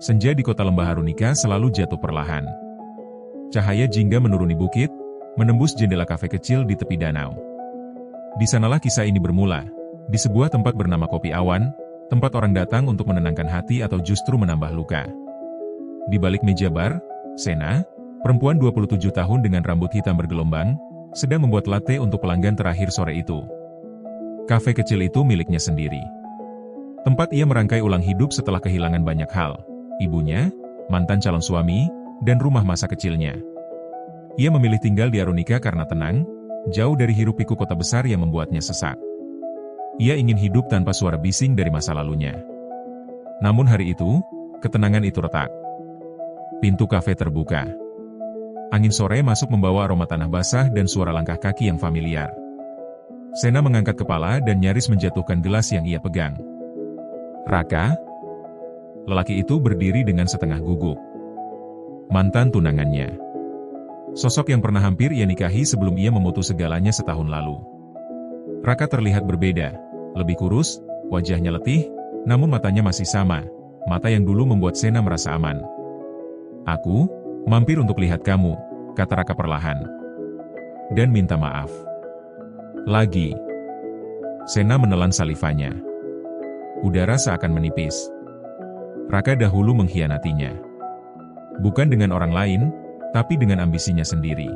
Senja di kota lembah Harunika selalu jatuh perlahan. Cahaya jingga menuruni bukit, menembus jendela kafe kecil di tepi danau. Di sanalah kisah ini bermula, di sebuah tempat bernama Kopi Awan, tempat orang datang untuk menenangkan hati atau justru menambah luka. Di balik meja bar, Sena, perempuan 27 tahun dengan rambut hitam bergelombang, sedang membuat latte untuk pelanggan terakhir sore itu. Kafe kecil itu miliknya sendiri. Tempat ia merangkai ulang hidup setelah kehilangan banyak hal. Ibunya, mantan calon suami, dan rumah masa kecilnya. Ia memilih tinggal di Harunika karena tenang, jauh dari hiruk-pikuk kota besar yang membuatnya sesak. Ia ingin hidup tanpa suara bising dari masa lalunya. Namun hari itu, ketenangan itu retak. Pintu kafe terbuka. Angin sore masuk membawa aroma tanah basah dan suara langkah kaki yang familiar. Sena mengangkat kepala dan nyaris menjatuhkan gelas yang ia pegang. "Raka?" Lelaki itu berdiri dengan setengah gugup. Mantan tunangannya. Sosok yang pernah hampir ia nikahi sebelum ia memutus segalanya setahun lalu. Raka terlihat berbeda, lebih kurus, wajahnya letih, namun matanya masih sama, mata yang dulu membuat Sena merasa aman. "Aku mampir untuk lihat kamu," kata Raka perlahan. "Dan minta maaf." "Lagi." Sena menelan salivanya. Udara seakan menipis. Raka dahulu mengkhianatinya. Bukan dengan orang lain, tapi dengan ambisinya sendiri.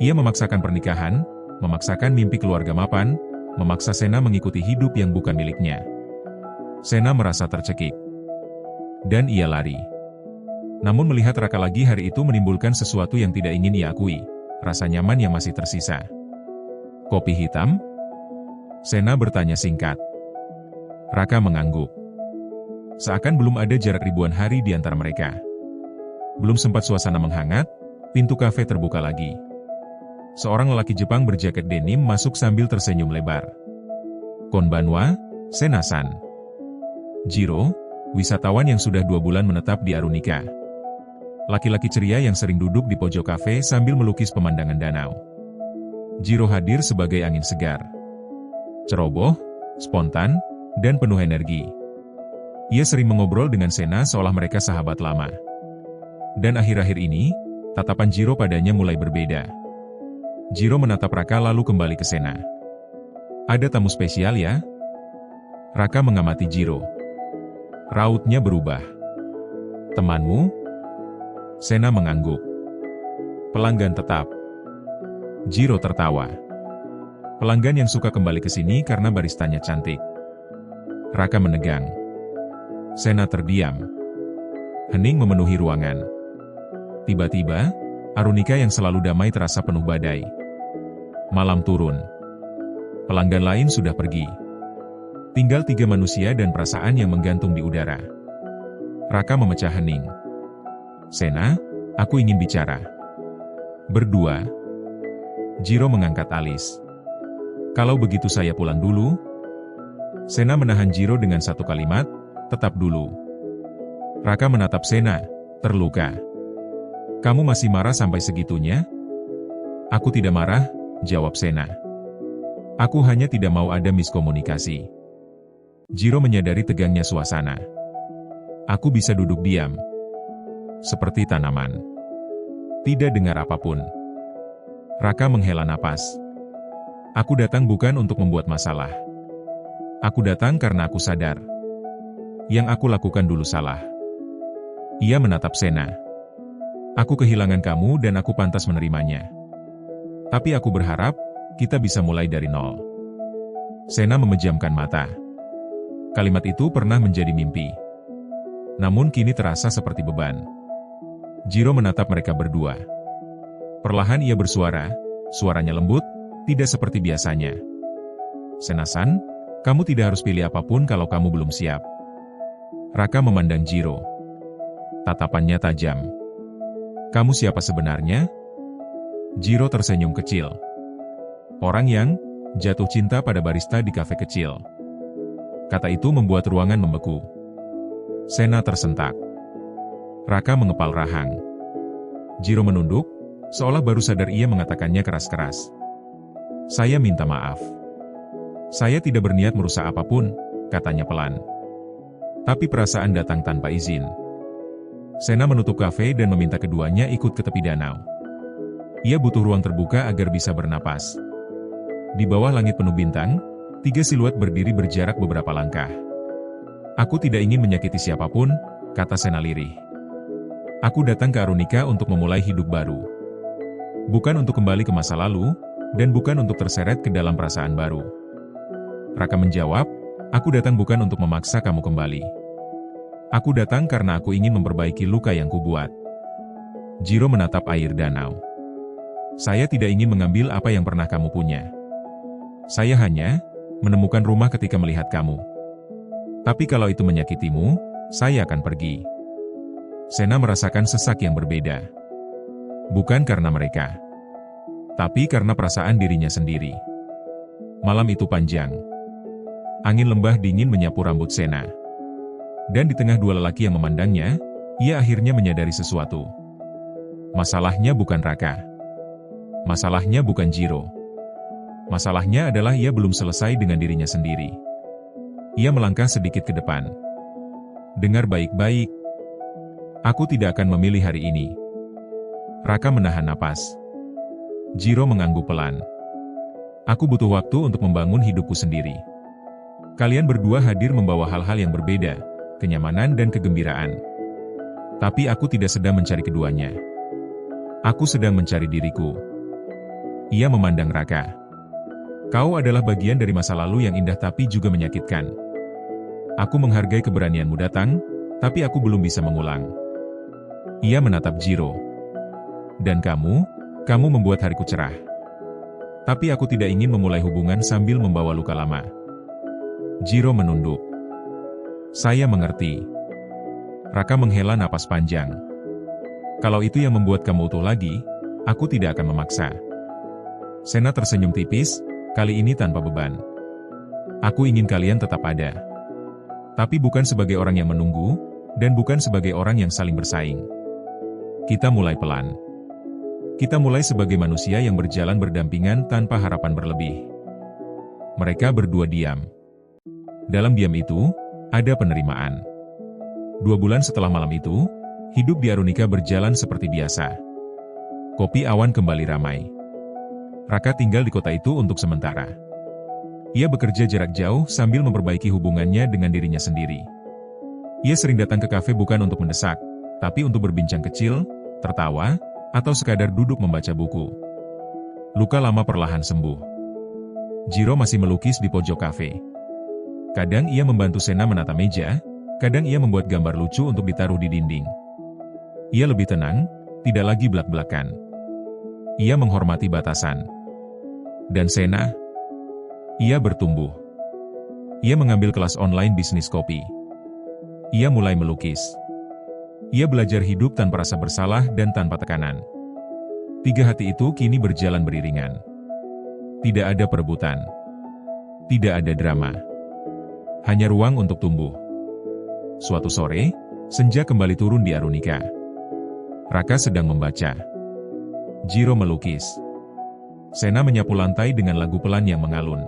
Ia memaksakan pernikahan, memaksakan mimpi keluarga mapan, memaksa Sena mengikuti hidup yang bukan miliknya. Sena merasa tercekik. Dan ia lari. Namun melihat Raka lagi hari itu menimbulkan sesuatu yang tidak ingin ia akui, rasa nyaman yang masih tersisa. "Kopi hitam?" Sena bertanya singkat. Raka mengangguk. Seakan belum ada jarak ribuan hari di antara mereka. Belum sempat suasana menghangat, pintu kafe terbuka lagi. Seorang lelaki Jepang berjaket denim masuk sambil tersenyum lebar. "Konbanwa, Sena-san." Jiro, wisatawan yang sudah 2 bulan menetap di Harunika. Laki-laki ceria yang sering duduk di pojok kafe sambil melukis pemandangan danau. Jiro hadir sebagai angin segar. Ceroboh, spontan, dan penuh energi. Ia sering mengobrol dengan Sena seolah mereka sahabat lama. Dan akhir-akhir ini, tatapan Jiro padanya mulai berbeda. Jiro menatap Raka lalu kembali ke Sena. "Ada tamu spesial ya?" Raka mengamati Jiro. Rautnya berubah. "Temanmu?" Sena mengangguk. "Pelanggan tetap." Jiro tertawa. "Pelanggan yang suka kembali ke sini karena baristanya cantik." Raka menegang. Sena terdiam. Hening memenuhi ruangan. Tiba-tiba, Harunika yang selalu damai terasa penuh badai. Malam turun. Pelanggan lain sudah pergi. Tinggal 3 manusia dan perasaan yang menggantung di udara. Raka memecah hening. "Sena, aku ingin bicara." "Berdua?" Jiro mengangkat alis. "Kalau begitu saya pulang dulu?" Sena menahan Jiro dengan satu kalimat, "Tetap dulu." Raka menatap Sena, terluka. "Kamu masih marah sampai segitunya?" "Aku tidak marah," jawab Sena. "Aku hanya tidak mau ada miskomunikasi." Jiro menyadari tegangnya suasana. "Aku bisa duduk diam. Seperti tanaman. Tidak dengar apapun." Raka menghela napas. "Aku datang bukan untuk membuat masalah. Aku datang karena aku sadar. Yang aku lakukan dulu salah." Ia menatap Sena. "Aku kehilangan kamu dan aku pantas menerimanya. Tapi aku berharap, kita bisa mulai dari nol." Sena memejamkan mata. Kalimat itu pernah menjadi mimpi. Namun kini terasa seperti beban. Jiro menatap mereka berdua. Perlahan ia bersuara, suaranya lembut, tidak seperti biasanya. "Sena-san, kamu tidak harus pilih apapun kalau kamu belum siap." Raka memandang Jiro. Tatapannya tajam. "Kamu siapa sebenarnya?" Jiro tersenyum kecil. "Orang yang jatuh cinta pada barista di kafe kecil." Kata itu membuat ruangan membeku. Sena tersentak. Raka mengepal rahang. Jiro menunduk, seolah baru sadar ia mengatakannya keras-keras. "Saya minta maaf. Saya tidak berniat merusak apapun," katanya pelan. Tapi perasaan datang tanpa izin. Sena menutup kafe dan meminta keduanya ikut ke tepi danau. Ia butuh ruang terbuka agar bisa bernapas. Di bawah langit penuh bintang, 3 siluet berdiri berjarak beberapa langkah. Aku tidak ingin menyakiti siapapun, kata Sena lirih. Aku datang ke Arunika untuk memulai hidup baru. Bukan untuk kembali ke masa lalu, dan bukan untuk terseret ke dalam perasaan baru. Raka menjawab, aku datang bukan untuk memaksa kamu kembali. Aku datang karena aku ingin memperbaiki luka yang kubuat. Jiro menatap air danau. Saya tidak ingin mengambil apa yang pernah kamu punya. Saya hanya menemukan rumah ketika melihat kamu. Tapi kalau itu menyakitimu, saya akan pergi. Sena merasakan sesak yang berbeda. Bukan karena mereka, tapi karena perasaan dirinya sendiri. Malam itu panjang. Angin lembah dingin menyapu rambut Sena. Dan di tengah dua lelaki yang memandangnya, ia akhirnya menyadari sesuatu. Masalahnya bukan Raka. Masalahnya bukan Jiro. Masalahnya adalah ia belum selesai dengan dirinya sendiri. Ia melangkah sedikit ke depan. Dengar baik-baik. Aku tidak akan memilih hari ini. Raka menahan napas. Jiro mengangguk pelan. Aku butuh waktu untuk membangun hidupku sendiri. Kalian berdua hadir membawa hal-hal yang berbeda, kenyamanan dan kegembiraan. Tapi aku tidak sedang mencari keduanya. Aku sedang mencari diriku. Ia memandang Raka. Kau adalah bagian dari masa lalu yang indah tapi juga menyakitkan. Aku menghargai keberanianmu datang, tapi aku belum bisa mengulang. Ia menatap Jiro. Dan kamu membuat hariku cerah. Tapi aku tidak ingin memulai hubungan sambil membawa luka lama. Jiro menunduk. Saya mengerti. Raka menghela napas panjang. Kalau itu yang membuat kamu utuh lagi, aku tidak akan memaksa. Sena tersenyum tipis, kali ini tanpa beban. Aku ingin kalian tetap ada. Tapi bukan sebagai orang yang menunggu, dan bukan sebagai orang yang saling bersaing. Kita mulai pelan. Kita mulai sebagai manusia yang berjalan berdampingan tanpa harapan berlebih. Mereka berdua diam. Dalam diam itu, ada penerimaan. 2 bulan setelah malam itu, hidup di Arunika berjalan seperti biasa. Kopi awan kembali ramai. Raka tinggal di kota itu untuk sementara. Ia bekerja jarak jauh sambil memperbaiki hubungannya dengan dirinya sendiri. Ia sering datang ke kafe bukan untuk mendesak, tapi untuk berbincang kecil, tertawa, atau sekadar duduk membaca buku. Luka lama perlahan sembuh. Jiro masih melukis di pojok kafe. Kadang ia membantu Sena menata meja, kadang ia membuat gambar lucu untuk ditaruh di dinding. Ia lebih tenang, tidak lagi belak-belakan. Ia menghormati batasan. Dan Sena? Ia bertumbuh. Ia mengambil kelas online bisnis kopi. Ia mulai melukis. Ia belajar hidup tanpa rasa bersalah dan tanpa tekanan. 3 hati itu kini berjalan beriringan. Tidak ada perebutan. Tidak ada drama. Hanya ruang untuk tumbuh. Suatu sore, senja kembali turun di Arunika. Raka sedang membaca. Jiro melukis. Sena menyapu lantai dengan lagu pelan yang mengalun.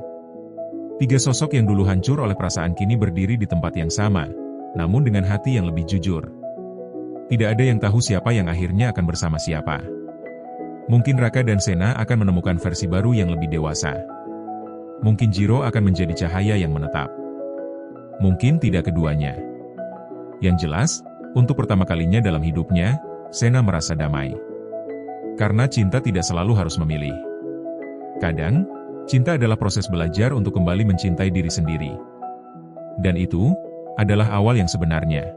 3 sosok yang dulu hancur oleh perasaan kini berdiri di tempat yang sama, namun dengan hati yang lebih jujur. Tidak ada yang tahu siapa yang akhirnya akan bersama siapa. Mungkin Raka dan Sena akan menemukan versi baru yang lebih dewasa. Mungkin Jiro akan menjadi cahaya yang menetap. Mungkin tidak keduanya. Yang jelas, untuk pertama kalinya dalam hidupnya, Sena merasa damai. Karena cinta tidak selalu harus memilih. Kadang, cinta adalah proses belajar untuk kembali mencintai diri sendiri. Dan itu adalah awal yang sebenarnya.